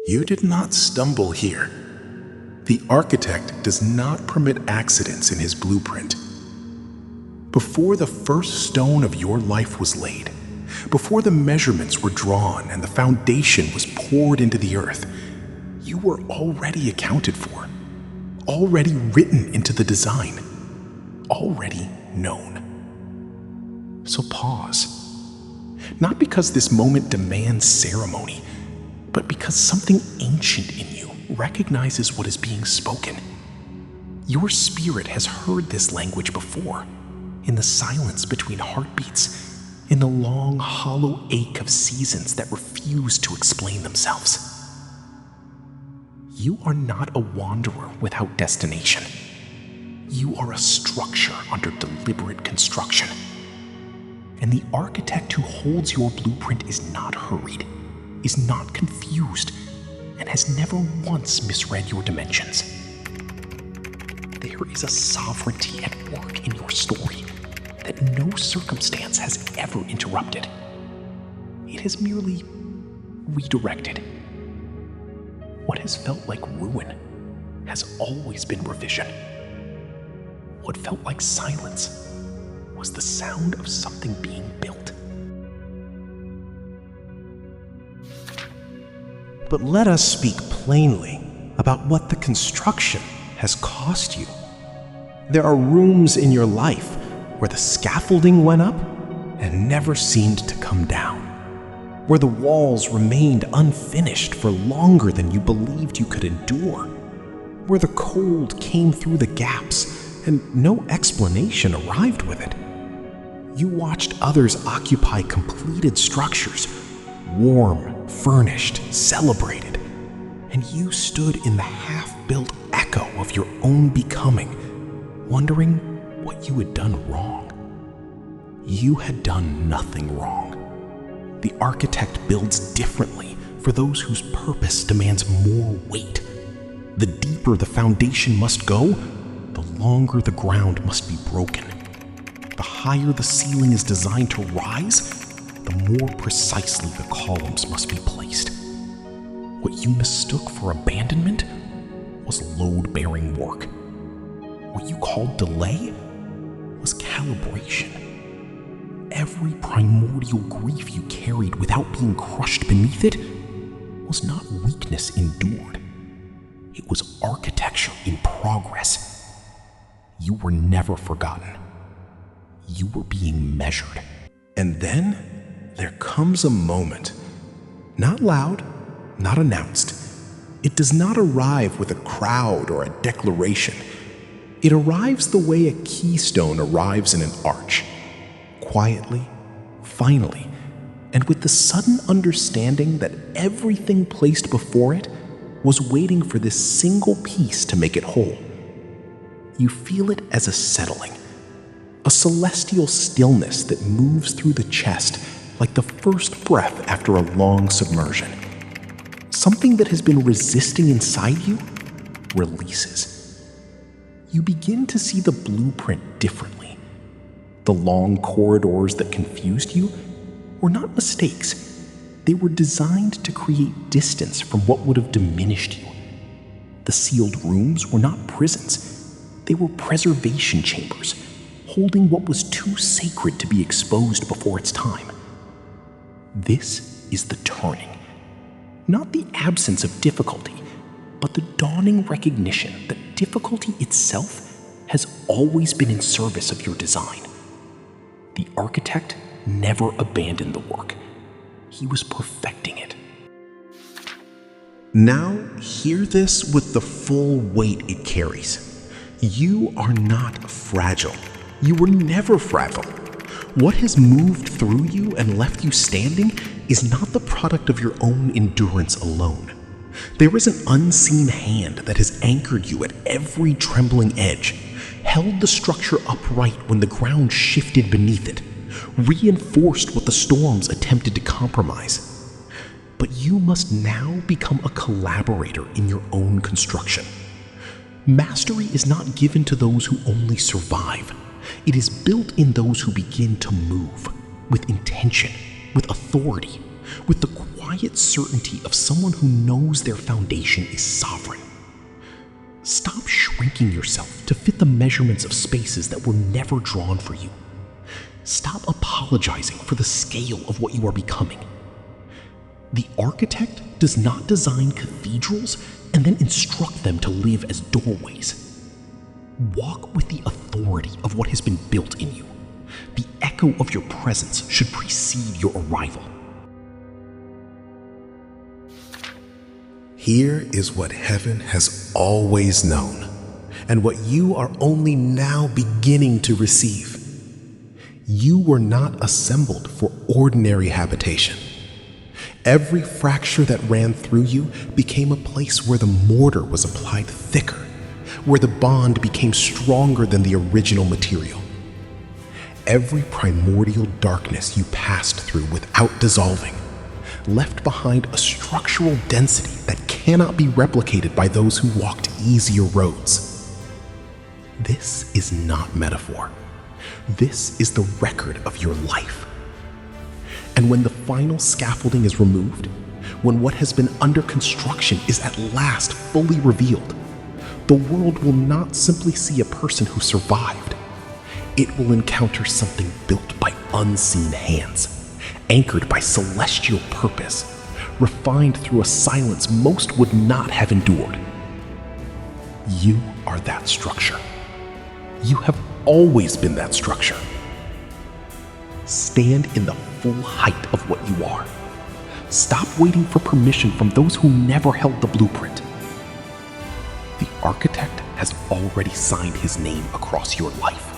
You did not stumble here. The architect does not permit accidents in his blueprint. Before the first stone of your life was laid, before the measurements were drawn and the foundation was poured into the earth, you were already accounted for, already written into the design, already known. So pause. Not because this moment demands ceremony, but because something ancient in you recognizes what is being spoken. Your spirit has heard this language before, in the silence between heartbeats, in the long, hollow ache of seasons that refuse to explain themselves. You are not a wanderer without destination. You are a structure under deliberate construction. And the architect who holds your blueprint is not hurried, is not confused, and has never once misread your dimensions. There is a sovereignty at work in your story that no circumstance has ever interrupted. It has merely redirected. What has felt like ruin has always been revision. What felt like silence was the sound of something being built. But let us speak plainly about what the construction has cost you. There are rooms in your life where the scaffolding went up and never seemed to come down, where the walls remained unfinished for longer than you believed you could endure, where the cold came through the gaps and no explanation arrived with it. You watched others occupy completed structures, warm, furnished, celebrated, and you stood in the half-built echo of your own becoming, wondering what you had done wrong. You had done nothing wrong. The architect builds differently for those whose purpose demands more weight. The deeper the foundation must go, the longer the ground must be broken. The higher the ceiling is designed to rise, the more precisely the columns must be placed. What you mistook for abandonment was load-bearing work. What you called delay was calibration. Every primordial grief you carried without being crushed beneath it was not weakness endured. It was architecture in progress. You were never forgotten. You were being measured. And then there comes a moment, not loud, not announced. It does not arrive with a crowd or a declaration. It arrives the way a keystone arrives in an arch, quietly, finally, and with the sudden understanding that everything placed before it was waiting for this single piece to make it whole. You feel it as a settling, a celestial stillness that moves through the chest like the first breath after a long submersion. Something that has been resisting inside you releases. You begin to see the blueprint differently. The long corridors that confused you were not mistakes. They were designed to create distance from what would have diminished you. The sealed rooms were not prisons. They were preservation chambers, holding what was too sacred to be exposed before its time. This is the turning. Not the absence of difficulty, but the dawning recognition that difficulty itself has always been in service of your design. The architect never abandoned the work. He was perfecting it. Now hear this with the full weight it carries. You are not fragile. You were never fragile. What has moved through you and left you standing is not the product of your own endurance alone. There is an unseen hand that has anchored you at every trembling edge, held the structure upright when the ground shifted beneath it, reinforced what the storms attempted to compromise. But you must now become a collaborator in your own construction. Mastery is not given to those who only survive. It is built in those who begin to move, with intention, with authority, with the quiet certainty of someone who knows their foundation is sovereign. Stop shrinking yourself to fit the measurements of spaces that were never drawn for you. Stop apologizing for the scale of what you are becoming. The architect does not design cathedrals and then instruct them to live as doorways. Walk with the authority of what has been built in you. The echo of your presence should precede your arrival. Here is what heaven has always known, and what you are only now beginning to receive. You were not assembled for ordinary habitation. Every fracture that ran through you became a place where the mortar was applied thicker, where the bond became stronger than the original material. Every primordial darkness you passed through without dissolving left behind a structural density that cannot be replicated by those who walked easier roads. This is not metaphor. This is the record of your life. And when the final scaffolding is removed, when what has been under construction is at last fully revealed, the world will not simply see a person who survived. It will encounter something built by unseen hands, anchored by celestial purpose, refined through a silence most would not have endured. You are that structure. You have always been that structure. Stand in the full height of what you are. Stop waiting for permission from those who never held the blueprint. The architect has already signed his name across your life.